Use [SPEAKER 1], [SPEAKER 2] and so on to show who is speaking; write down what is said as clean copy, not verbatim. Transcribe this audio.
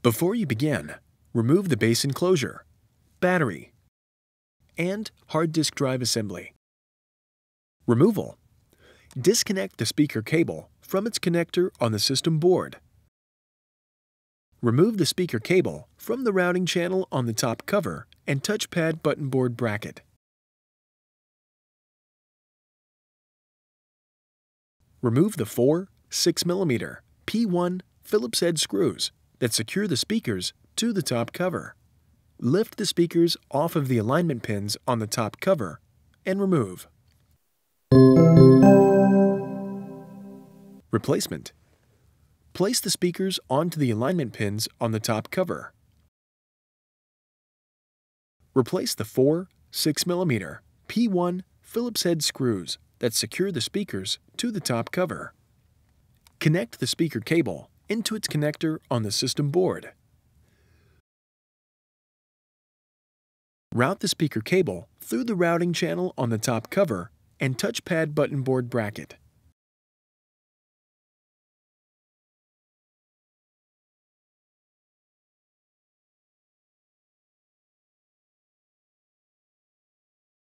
[SPEAKER 1] Before you begin, remove the base enclosure, battery, and hard disk drive assembly. Removal. Disconnect the speaker cable from its connector on the system board. Remove the speaker cable from the routing channel on the top cover and touchpad button board bracket. Remove the four 6mm P1 Phillips head screws that secure the speakers to the top cover. Lift the speakers off of the alignment pins on the top cover and remove. Replacement. Place the speakers onto the alignment pins on the top cover. Replace the four 6mm P1 Phillips head screws that secure the speakers to the top cover. Connect the speaker cable into its connector on the system board. Route the speaker cable through the routing channel on the top cover and touchpad button board bracket.